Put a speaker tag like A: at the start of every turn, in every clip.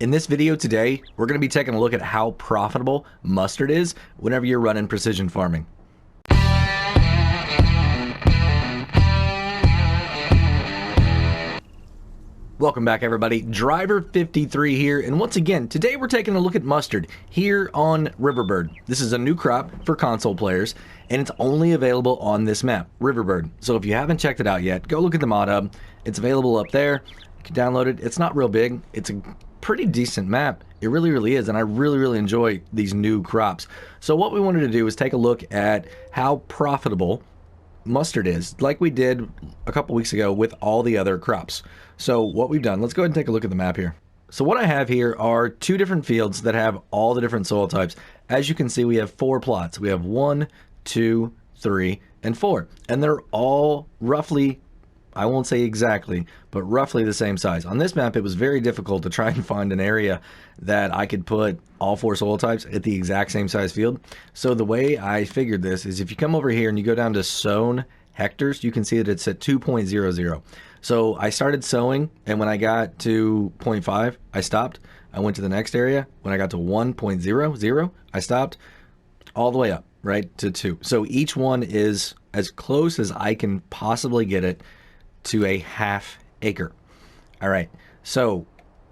A: In this video today, we're going to be taking a look at how profitable mustard is whenever you're running precision farming. Welcome back, everybody. Driver 53 here, and once again, today we're taking a look at mustard here on Riverbird. This is a new crop for console players, and it's only available on this map, Riverbird. So if you haven't checked it out yet, go look at the mod hub. It's available up there. You can download it. It's not real big. It's a pretty decent map. It really is, and I really enjoy these new crops. So what we wanted to do is take a look at how profitable mustard is, like we did a couple weeks ago with all the other crops. So what we've done, let's go ahead and take a look at the map here. So what I have here are two different fields that have all the different soil types. As you can see, we have 4 plots. We have 1, 2, 3, and 4, and they're all roughly, I won't say exactly, but roughly the same size. On this map, it was very difficult to try and find an area that I could put all 4 soil types at the exact same size field. So the way I figured this is if you come over here and you go down to sown hectares, you can see that it's at 2.00. So I started sowing, and when I got to 0.5, I stopped. I went to the next area. When I got to 1.00, I stopped, all the way up, right, to 2. So each one is as close as I can possibly get it to a ½ acre. All right, so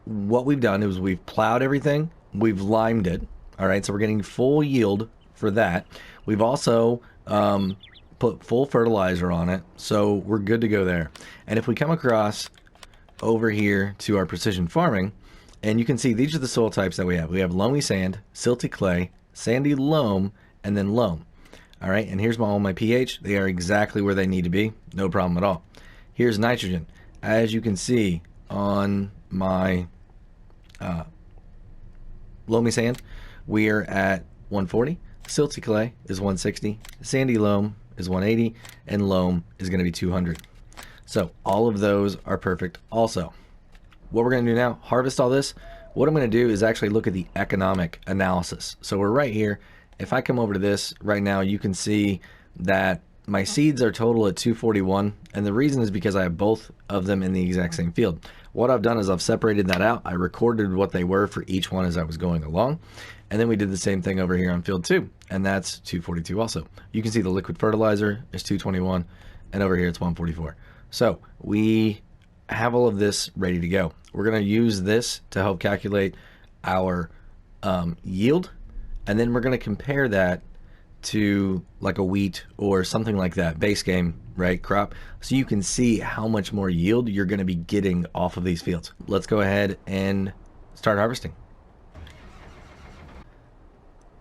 A: what we've done is we've plowed everything, we've limed it. All right, so we're getting full yield for that. We've also put full fertilizer on it, so we're good to go there. And if we come across over here to our precision farming, and you can see these are the soil types that we have. We have loamy sand, silty clay, sandy loam, and then loam. All right, and here's all my pH. They are exactly where they need to be, no problem at all. Here's nitrogen. As you can see on my loamy sand, we are at 140. Silty clay is 160. Sandy loam is 180, and loam is going to be 200. So all of those are perfect. Also, what we're going to do now, harvest all this. What I'm going to do is actually look at the economic analysis. So we're right here. If I come over to this right now, you can see that my seeds are total at 241, and the reason is because I have both of them in the exact same field. What I've done is I've separated that out. I recorded what they were for each one as I was going along, and then we did the same thing over here on field 2, and that's 242 also. You can see the liquid fertilizer is 221, and over here it's 144. So we have all of this ready to go. We're going to use this to help calculate our yield, and then we're going to compare that to like a wheat or something like that, base game, right, crop, so you can see how much more yield you're going to be getting off of these fields. Let's go ahead and start harvesting.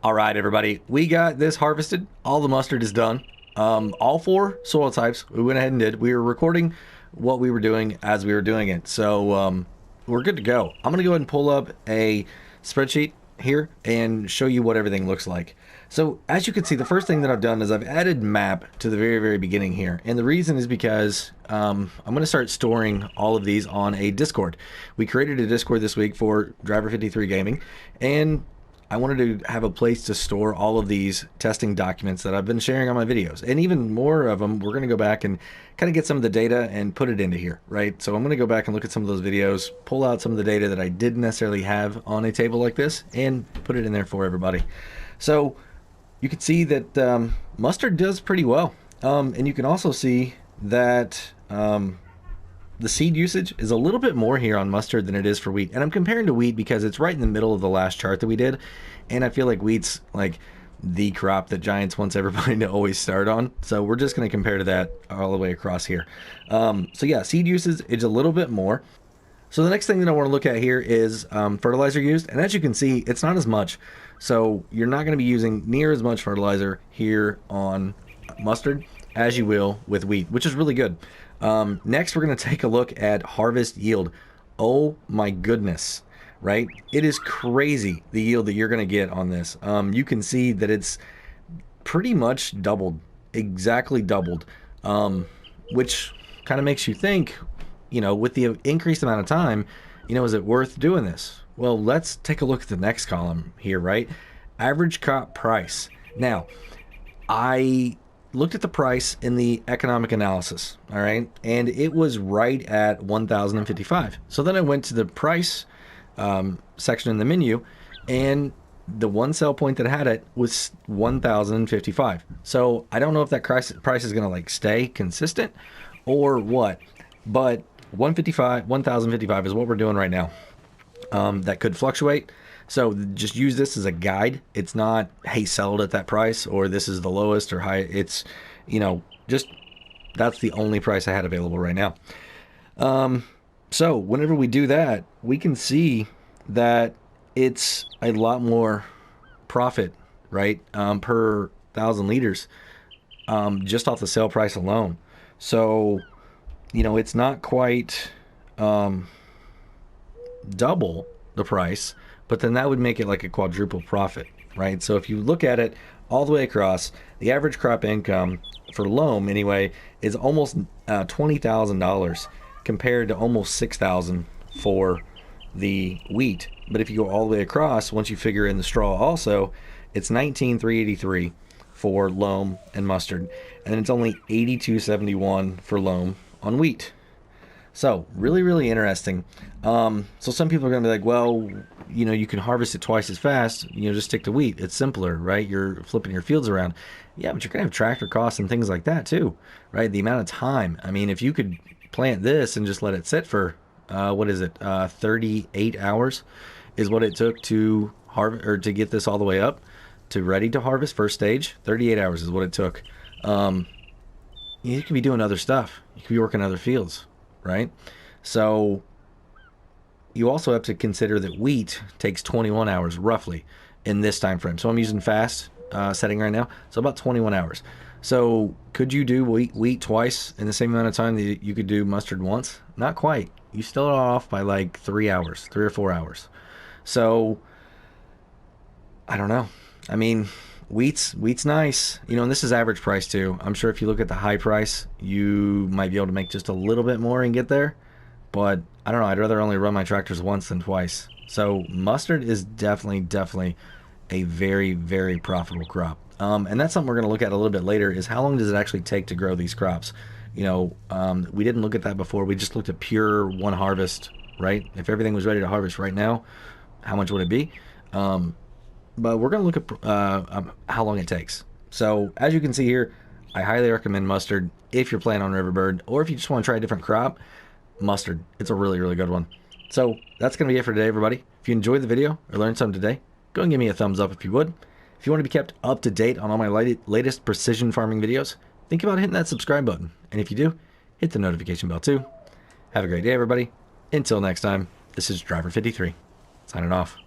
A: All right, everybody, we got this harvested. All the mustard is done. All 4 soil types we went ahead and did. We were recording what we were doing as we were doing it, so we're good to go. I'm gonna go ahead and pull up a spreadsheet here and show you what everything looks like. So as you can see, the first thing that I've done is I've added map to the very beginning here, and the reason is because I'm going to start storing all of these on a Discord. We created a Discord this week for Driver 53 Gaming, and I wanted to have a place to store all of these testing documents that I've been sharing on my videos, and even more of them. We're going to go back and kind of get some of the data and put it into here, right? So I'm going to go back and look at some of those videos, pull out some of the data that I didn't necessarily have on a table like this, and put it in there for everybody. So you can see that mustard does pretty well, and you can also see that the seed usage is a little bit more here on mustard than it is for wheat. And I'm comparing to wheat because it's right in the middle of the last chart that we did, and I feel like wheat's like the crop that Giants wants everybody to always start on. So we're just going to compare to that all the way across here. So yeah, seed usage is a little bit more. So the next thing that I want to look at here is fertilizer used, and as you can see, it's not as much. So you're not going to be using near as much fertilizer here on mustard as you will with wheat, which is really good. Next, we're going to take a look at harvest yield. Oh my goodness, right? It is crazy the yield that you're going to get on this. You can see that it's pretty much doubled, exactly doubled, which kind of makes you think, you know, with the increased amount of time, you know, is it worth doing this? Well, let's take a look at the next column here, right? Average crop price. Now, I looked at the price in the economic analysis, all right, and it was right at 1,055. So then I went to the price section in the menu, and the one sell point that had it was 1,055. So I don't know if that price is going to like stay consistent or what, but 1,055 is what we're doing right now. That could fluctuate. So just use this as a guide. It's not, hey, sell it at that price, or this is the lowest or high. It's, just that's the only price I had available right now. So whenever we do that, we can see that it's a lot more profit, right? Per 1,000 liters, just off the sale price alone. So, it's not quite, double the price, but then that would make it like a quadruple profit, right? So if you look at it all the way across, the average crop income for loam anyway is almost $20,000 compared to almost $6,000 for the wheat. But if you go all the way across, once you figure in the straw also, it's $19,383 for loam and mustard, and then it's only $82.71 for loam on wheat. So really, really interesting. So some people are going to be like, well, you can harvest it twice as fast. Just stick to wheat. It's simpler, right? You're flipping your fields around. Yeah, but you're going to have tractor costs and things like that too, right? The amount of time. I mean, if you could plant this and just let it sit for, 38 hours is what it took to harvest, or to get this all the way up to ready to harvest first stage. 38 hours is what it took. You could be doing other stuff. You could be working other fields, right? So you also have to consider that wheat takes 21 hours roughly in this time frame. So I'm using fast setting right now, so about 21 hours. So could you do wheat twice in the same amount of time that you could do mustard once? Not quite. You still are off by like 3 hours, 3 or 4 hours. So I don't know. I mean, wheat's nice, and this is average price too. I'm sure if you look at the high price, you might be able to make just a little bit more and get there. But I don't know. I'd rather only run my tractors once than twice. So mustard is definitely a very, very profitable crop. And that's something we're going to look at a little bit later, is how long does it actually take to grow these crops? We didn't look at that before. We just looked at pure one harvest, right? If everything was ready to harvest right now, how much would it be? But we're going to look at how long it takes. So as you can see here, I highly recommend mustard if you're planting on Riverbird, or if you just want to try a different crop, mustard. It's a really, really good one. So that's going to be it for today, everybody. If you enjoyed the video or learned something today, go and give me a thumbs up if you would. If you want to be kept up to date on all my latest precision farming videos, think about hitting that subscribe button. And if you do, hit the notification bell too. Have a great day, everybody. Until next time, this is Driver 53, signing off.